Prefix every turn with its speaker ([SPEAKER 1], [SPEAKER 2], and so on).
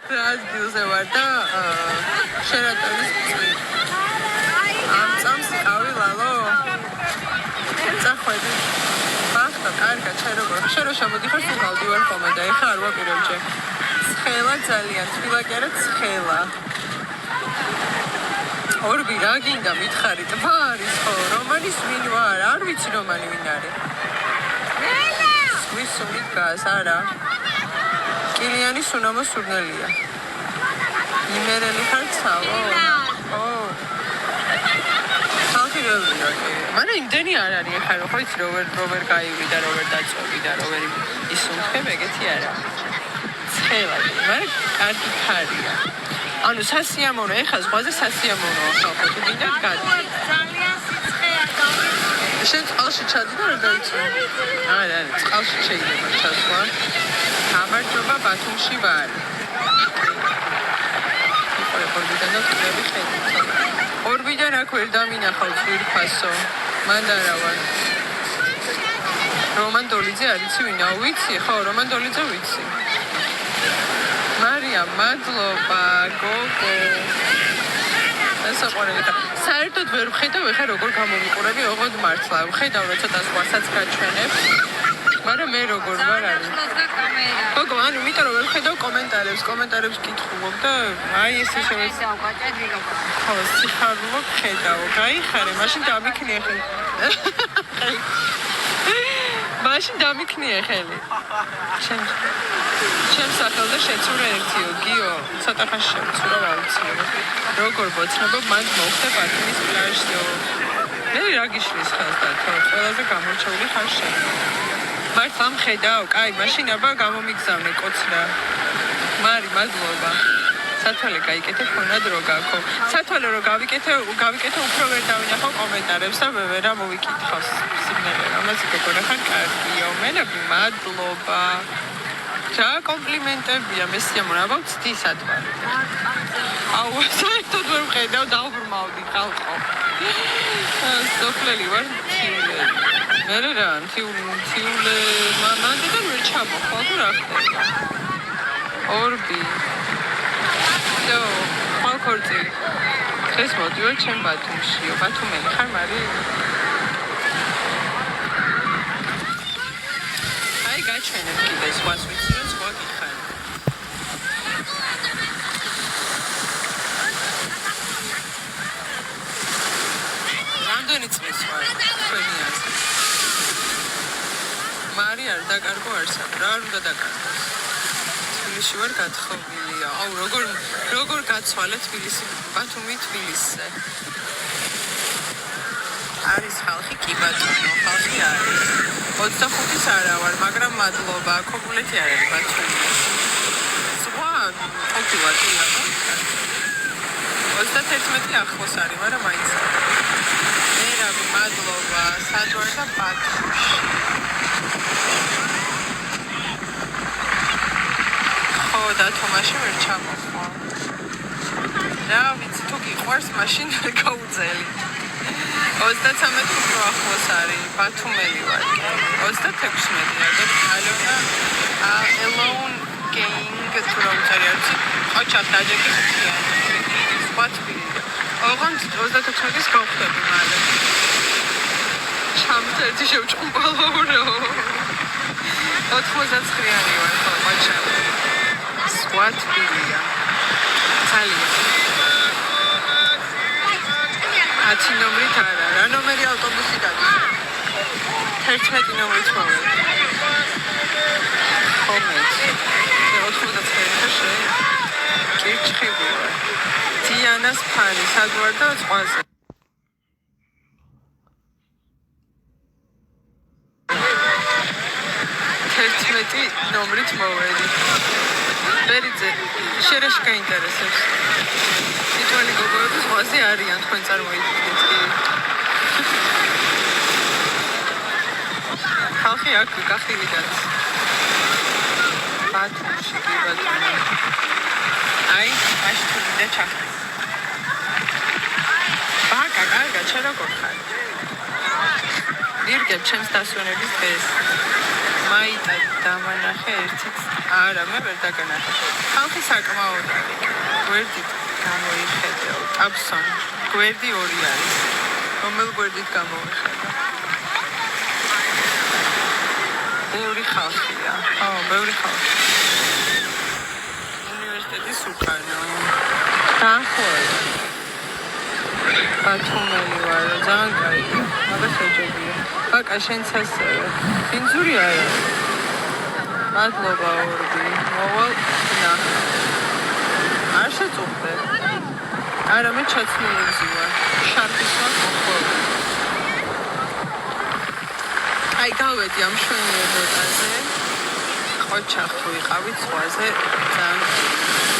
[SPEAKER 1] რა ადგილზე ვარ და შერატოვის ამ წამს ყავი ლალო წახვედი ბახტო კარგა შენ რო შემოდიხარ თუ გავდივარ ხოლმე და ეხლა არ ვაპირებ ჯერ ცხელა ძალიან თბილა კი არა ცხელა ორბი რა გინდა მითხარი ტბა არის ხო რომანის ვინ ვარ არ ვიცი რომანი ვინ არის სვისული გას არა კილიანის უნამო სურნელია იმერელი ხარ ცალო ო ხალხილებია მან იმდენი არ არის ახლა ხო იცი როვერ გაივი და როვერ დაწოვი და როვერ ისუნთქებ ეგეთი არა ცხელა მან კარგი ხარია ანუ სასიამოვნო ეხლა ზღვაზე სასიამოვნოა ხალხო თუ გინდა გადი ძალიან სიცხეა შენ წყალში ჩადი და რა დაიცვა არა წყალში შეიძლება ჩასვა გამარჯობა ბათუმში ვარ ორბიდან აქ ვერ დამინახავ ძვირფასო მანდ არა ვარ რომან დოლიძე არ იცი ვინა ვიცი ხო რომან დოლიძე ვიცი მარიამ მადლობა გოგო ესაყურები საერთოდ ვერ ვხედავ ეხლა როგორ გამომიყურები ოღონდ მართლა ვხედავ რომ ცოტა ზღვასაც გაჩვენებ მაგრამ მე როგორ ვარ არის გოგო ანუ იმიტომ რომ ვერ ვხედავ კომენტარებს კითხულობ და აი ესე შევეცდა ხო სიხარულო ვხედავ გაიხარე მაშინ დამიქნიე ხელი მაშინ დამიქნიე ხელი ჩემ სახელზე შეცურა ერთიო გიო ცოტა ხანში შევცურა ვაუციო როგორ ბოცნებობ მან მოხდა ბათუმის პლაჟზე მე რა გიშლის ხელს და ყველაზე გამორჩეული ხარ შენ მართლა მხედავ კაი მაშინ აბა გამომიგზავნე კოცრა მარი მადლობა სათვალე გაიკეთე ფონად რო გაქო სათვალე რო გავიკეთე უფრო ვერ დავინახო კომენტარებს და ვერა მოვიკითხავ სიგნალები ამაზე გოგონა ხარ კარგიო მენები მადლობა რა კომპლიმენტებია მე სიამოვნებავ ცდისად ვარ აუ საერთოდ ვერ ვხედავ დავბრმავდი ხალხო სოფლელი ვარ მე რა თიულე მანდიდან ვერ ჩამოხვალ თუ რა ხდება ორბი და ხალხორწი ეს მოდიო ჩემ ბათუმშიო ბათუმელი ხარ მარი აი გაჩვენებ კიდე სხვას ვიცი რომ სხვა გიხარ რამდენი წლის ვარ თქვენი აზრით მარი არ დაკარგო არსად რა უნდა დაკარგოს თბილისში ვარ გათხოვილია აუ როგორ გაცვალე თბილისი ბათუმი თბილისზე არის ხალხი კი ბატონო ხალხი არის 25-ის არა ვარ მაგრამ მადლობა ქობულეთი არ არის ბათუმი სხვა ყოფილა კი არა 31 ახლოს არის მაგრამ მაინც მე მადლობა საჯვარ და ბათუმში და თომაში ვერ ჩამოხვალ რა ვიცი თუ გიყვარს მაშინ გაუძელი 33 უფრო ახლოს არის ბათუმელი ვარ 36-ია და ალონა alone gang თუ რა უწარი არის ოჩახ დაჯეკი ბათუმელი ოღონდ 34-ის გავხდები მალე ჩამწერდი შევჭუმპალო 99-იანი ვარ ხო მაჩა What Julia? Italia. Ati numeri tara. Ra numeri autobusi dadi. 11 numeri tmove. Xomet. 99 კირჩხიბი ვარ. დიანას ფანი სად ვარ და ზღვაზე. ნომრით მოვედი. ბერიძე, შერეში გაინტერესებს. იტვალი გოგოები ზღვაზე არიან, თქვენ წარმოიდგინეთ კი. ხალხი აქ გახილიდან. ბათუმში კი ბათუმი. აი, აშთული და ჩახი. ბაკა, კარგა, შენ როგორ ხარ? ვირგებ ჩემს დასვენების დღეს. მაიტა დამანახე ერთიც არა მე ვერ დაგანახე ხალხი საკმაოდ არის გვერდით გამოიხედეო აბსონ გვერდი 2 არის რომელ გვერდით გამოვიხედო ბევრი ხალხია ბევრი ხალხი უნივერსიტეტის უკანო დაახლოებით ბათუმელი ვარ ძალიან კაი მაგას ეჯობია კაკა შენც ასევე ფინძური არა მადლობა ორბი მოვალ ნახა არ შეწუხდე არა მე ჩაცმულებზე ვარ შარფის ვარ მოხვალ აი გავედი ამ შვენიერ როტაზე ყოჩახ თუ იყავით ზღვაზე ძალიან